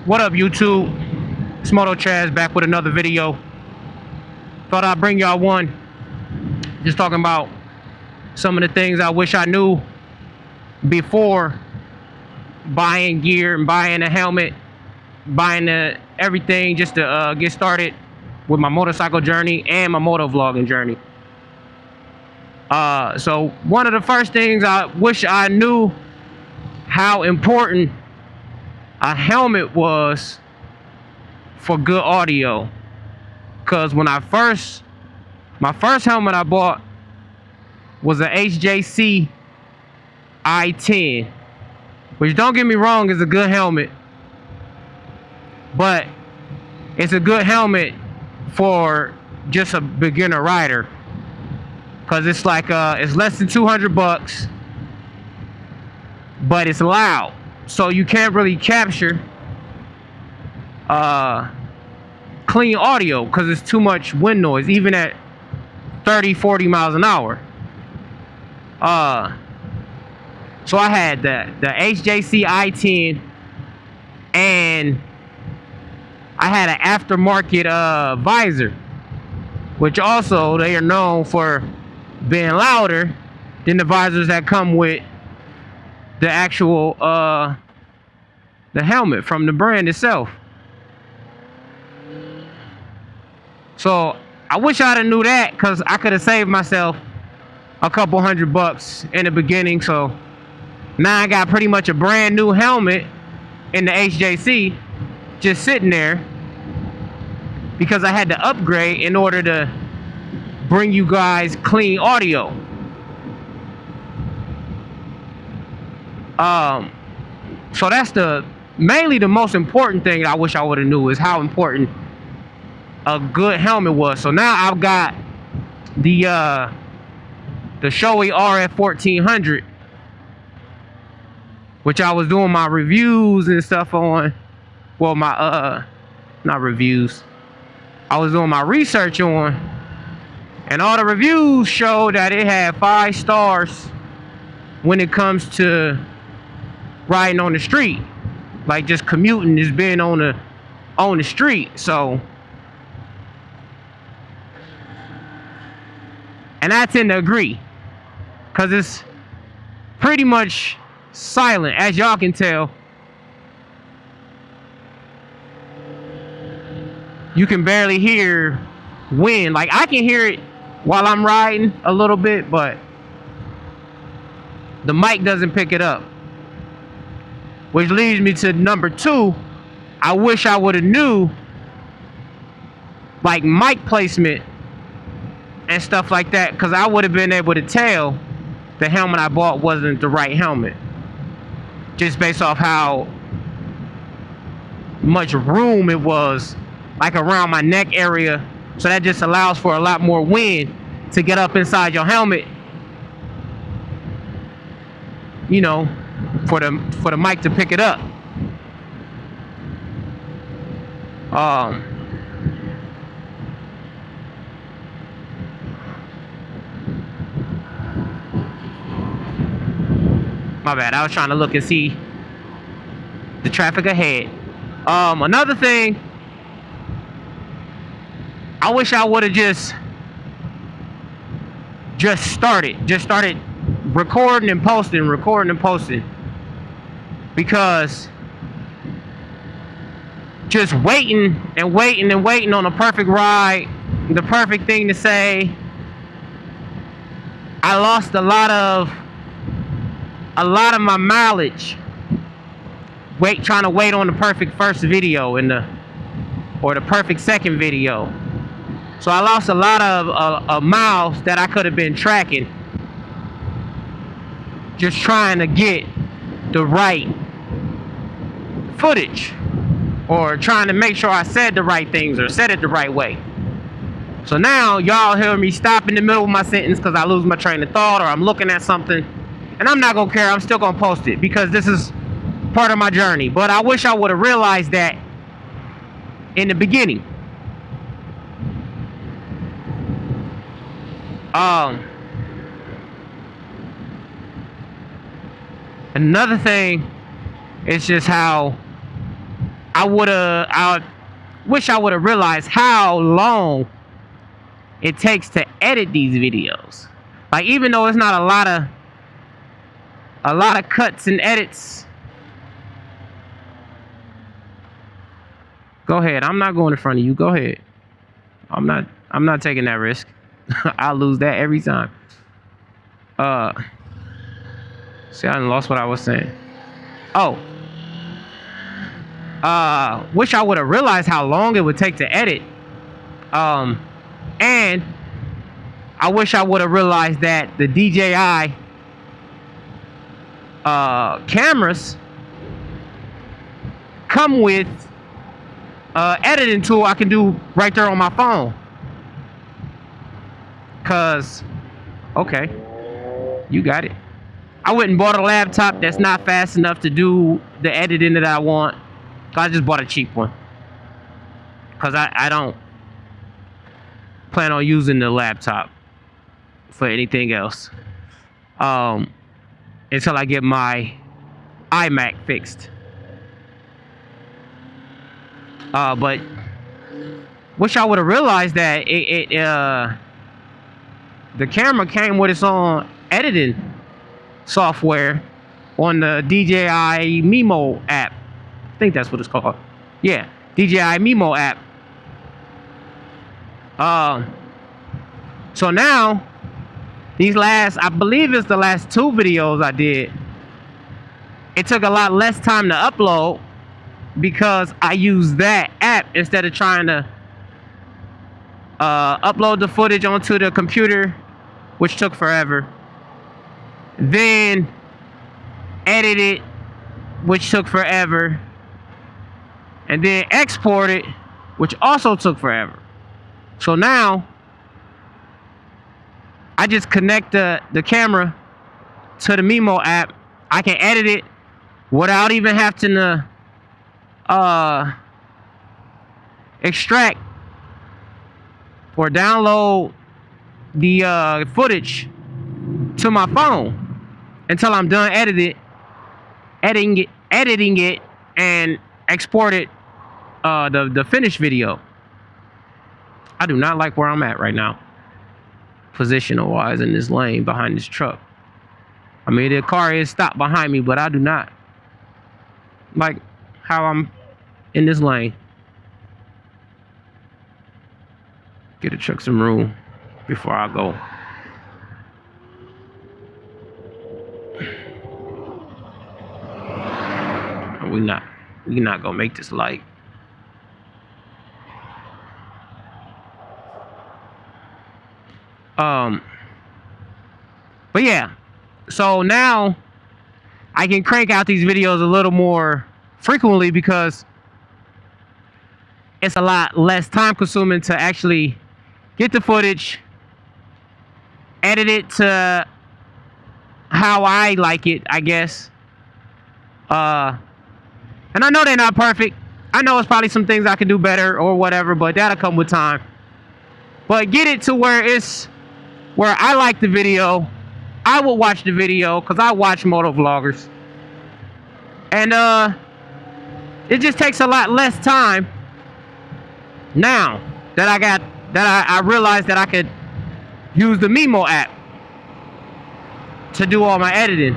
What up, YouTube? It's MotoChaz back with another video. Thought I'd bring y'all one. Just talking about some of the things I wish I knew before buying gear and buying a helmet, buying everything just to get started with my motorcycle journey and my motovlogging journey. So one of the first things I wish I knew how important a helmet was for good audio. Cause when my first helmet I bought was a HJC I-10, which, don't get me wrong, is a good helmet, but it's a good helmet for just a beginner rider. Cause it's like it's less than 200 bucks, but it's loud, so you can't really capture clean audio because it's too much wind noise, even at 30-40 miles an hour. So I had the HJC I-10, and I had an aftermarket visor, which also they are known for being louder than the visors that come with the actual the helmet from the brand itself. So I wish I'd have knew that, because I could have saved myself a couple $100 in the beginning. So now I got pretty much a brand new helmet in the HJC just sitting there, because I had to upgrade in order to bring you guys clean audio. So that's mainly the most important thing I wish I would have knew, is how important a good helmet was. So now I've got the Shoei RF 1400, which I was doing my reviews and stuff on. Well, my not reviews, I was doing my research on, and all the reviews showed that it had 5 stars when it comes to riding on the street, like just commuting, just being on the street. So, and I tend to agree, because it's pretty much silent, as y'all can tell. You can barely hear wind. Like, I can hear it while I'm riding a little bit, but the mic doesn't pick it up. Which leads me to number 2. I wish I would have knew, like, mic placement and stuff like that, because I would have been able to tell the helmet I bought wasn't the right helmet, just based off how much room it was, like, around my neck area. So that just allows for a lot more wind to get up inside your helmet, you know, for the mic to pick it up. My bad, I was trying to look and see the traffic ahead. Another thing, I wish I would have just started recording and posting, because just waiting on a perfect ride, the perfect thing to say, I lost a lot of my mileage trying to wait on the perfect first video or the perfect second video. So I lost a lot of miles that I could have been tracking, just trying to get the right footage, or trying to make sure I said the right things or said it the right way. So now y'all hear me stop in the middle of my sentence because I lose my train of thought, or I'm looking at something, and I'm not gonna care. I'm still gonna post it, because this is part of my journey. But I wish I would have realized that in the beginning. Another thing is just how I wish I would have realized how long it takes to edit these videos. Like, even though it's not a lot of cuts and edits. Go ahead. I'm not going in front of you. Go ahead. I'm not taking that risk. I'll lose that every time. See, I done lost what I was saying. Oh. Wish I would have realized how long it would take to edit. And I wish I would have realized that the DJI cameras come with editing tool I can do right there on my phone. Cause, okay, you got it. I went and bought a laptop that's not fast enough to do the editing that I want. I just bought a cheap one. Cause I don't plan on using the laptop for anything else. Until I get my iMac fixed. But wish I would have realized that the camera came with its own editing software on the DJI Mimo app. I think that's what it's called. Yeah, DJI Mimo app. So now, these last, I believe it's the last 2 videos I did, it took a lot less time to upload because I used that app instead of trying to upload the footage onto the computer, which took forever. Then edit it, which took forever. And then export it, which also took forever. So now, I just connect the camera to the Mimo app. I can edit it without even having to extract or download the footage to my phone until I'm done editing it and export it the finished video. I do not like where I'm at right now, positional wise, in this lane behind this truck. I mean, the car is stopped behind me, but I do not like how I'm in this lane. Get the truck some room before I go. We not gonna make this light. But yeah, so now I can crank out these videos a little more frequently because it's a lot less time consuming to actually get the footage, edit it to how I like it, I guess. And I know they're not perfect. I know it's probably some things I can do better or whatever, but that'll come with time. But get it to where it's where I like the video. I will watch the video because I watch motovloggers. And it just takes a lot less time now that I realized that I could use the Mimo app to do all my editing.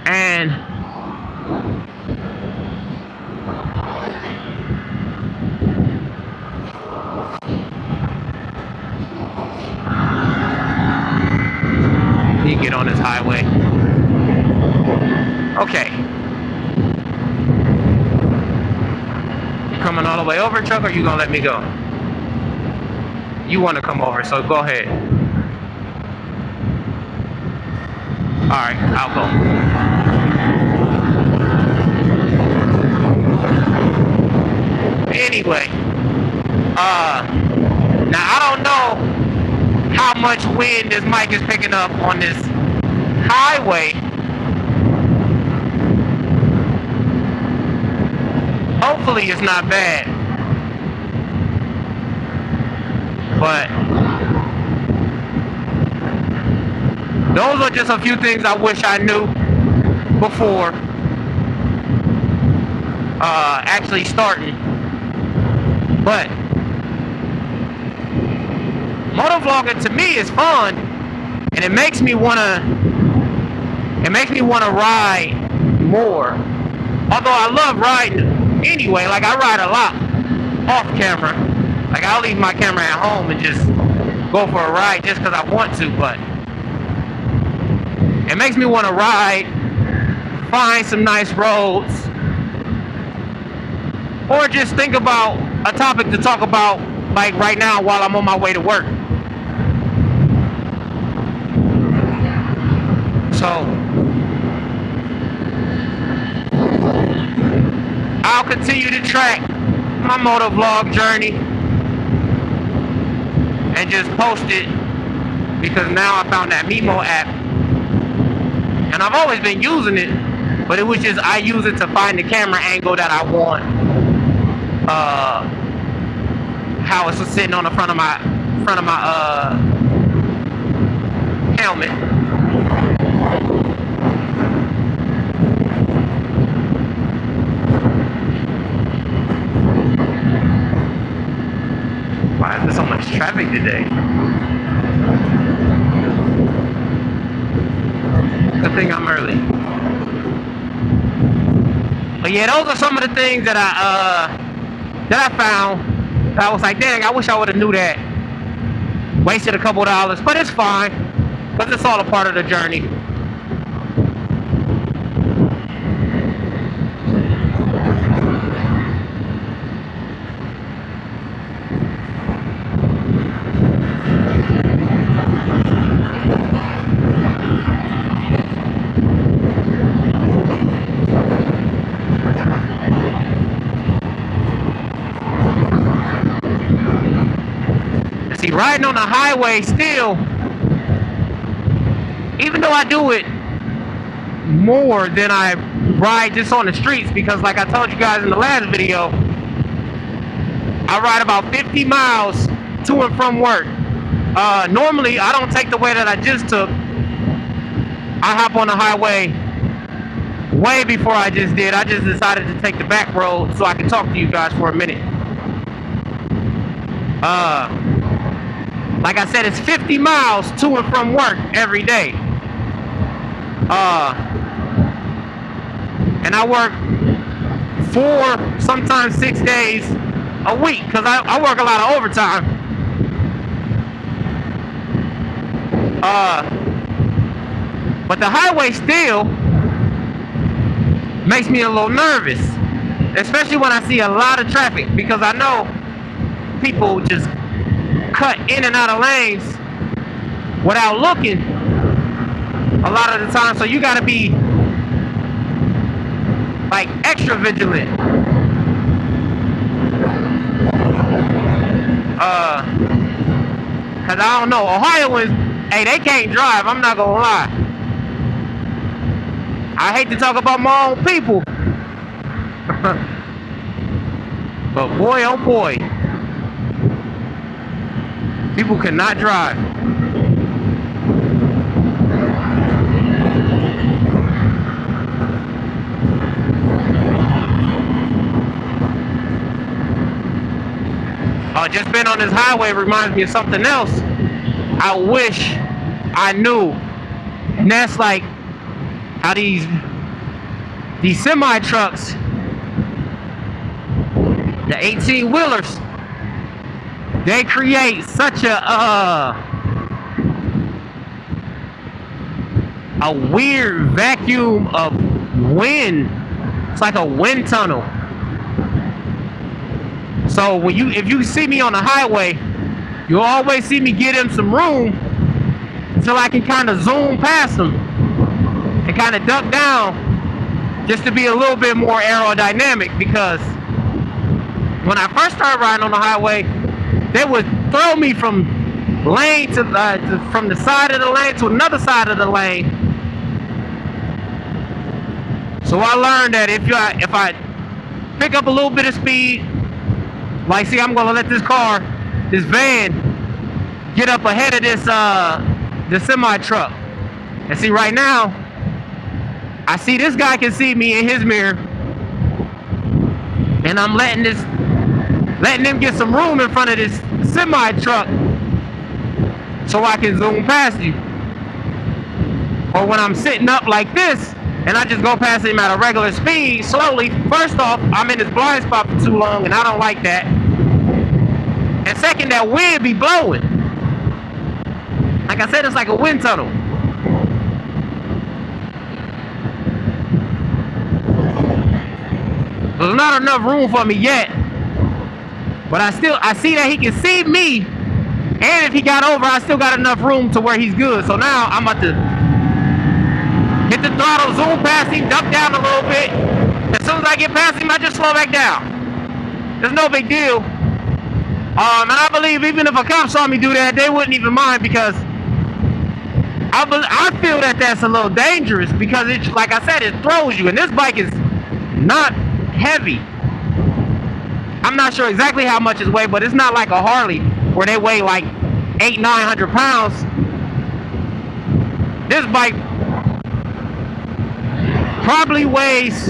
And you get on this highway. Okay. You coming all the way over, truck, or you gonna let me go? You want to come over, so go ahead. Alright, I'll go. Anyway, now I don't know how much wind this mic is picking up on this highway. Hopefully it's not bad. But those are just a few things I wish I knew before actually starting. But motovlogging to me is fun, and it makes me wanna ride more. Although I love riding anyway, like I ride a lot off camera. Like I'll leave my camera at home and just go for a ride just because I want to, but it makes me want to ride, find some nice roads, or just think about a topic to talk about, like right now while I'm on my way to work. So I'll continue to track my motovlog journey and just post it, because now I found that Mimo app, and I've always been using it, but it was just I use it to find the camera angle that I want. How it's sitting on the front of my helmet. Why is there so much traffic today? Good thing I'm early. But yeah, those are some of the things that I found. I was like, dang, I wish I would have knew that. Wasted a couple dollars, but it's fine, because it's all a part of the journey. See, riding on the highway still, even though I do it more than I ride just on the streets, because like I told you guys in the last video, I ride about 50 miles to and from work. Normally, I don't take the way that I just took. I hop on the highway way before I just did. I just decided to take the back road so I can talk to you guys for a minute. Like I said, it's 50 miles to and from work every day. And I work 4, sometimes 6 days a week, because I work a lot of overtime. But the highway still makes me a little nervous, especially when I see a lot of traffic, because I know people just cut in and out of lanes without looking a lot of the time, so you got to be like extra vigilant. Cause I don't know, Ohioans, hey, they can't drive, I'm not gonna lie. I hate to talk about my own people, but boy oh boy, people cannot drive. Just being on this highway reminds me of something else I wish I knew. And that's like how these semi trucks, the 18-wheelers, they create such a weird vacuum of wind. It's like a wind tunnel. So when if you see me on the highway, you'll always see me get in some room until I can kind of zoom past them and kind of duck down, just to be a little bit more aerodynamic. Because when I first started riding on the highway, they would throw me from lane to from the side of the lane to another side of the lane. So I learned that if I pick up a little bit of speed, like see, I'm gonna let this van get up ahead of this semi truck. And see, right now I see this guy can see me in his mirror, and I'm letting them get some room in front of this semi truck so I can zoom past you. Or when I'm sitting up like this and I just go past him at a regular speed slowly, first off, I'm in this blind spot for too long and I don't like that. And second, that wind be blowing. Like I said, it's like a wind tunnel. There's not enough room for me yet. But I see that he can see me. And if he got over, I still got enough room to where he's good. So now I'm about to hit the throttle, zoom past him, duck down a little bit. As soon as I get past him, I just slow back down. There's no big deal. And I believe even if a cop saw me do that, they wouldn't even mind, because I feel that that's a little dangerous, because it's, like I said, it throws you. And this bike is not heavy. I'm not sure exactly how much it weighs, but it's not like a Harley where they weigh like 800-900 pounds. This bike probably weighs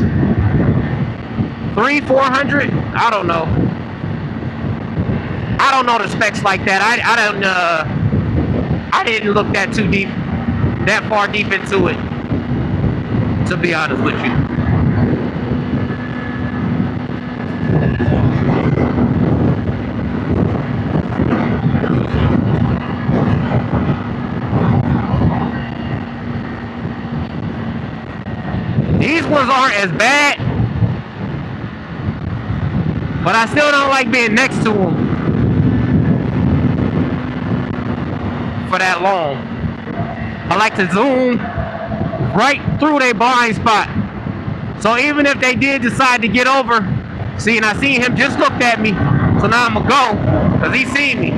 300-400. I don't know. I don't know the specs like that. I didn't look that far deep into it, to be honest with you. These ones aren't as bad, but I still don't like being next to them for that long. I like to zoom right through their blind spot. So even if they did decide to get over, see, and I seen him just looked at me, so now I'm gonna go, because he seen me.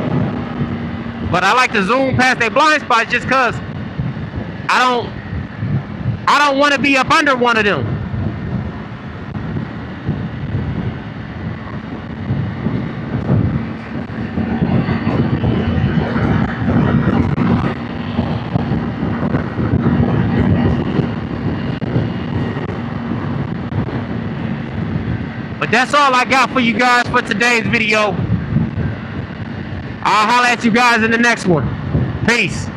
But I like to zoom past their blind spots just because I don't want to be up under one of them. But that's all I got for you guys for today's video. I'll holler at you guys in the next one. Peace.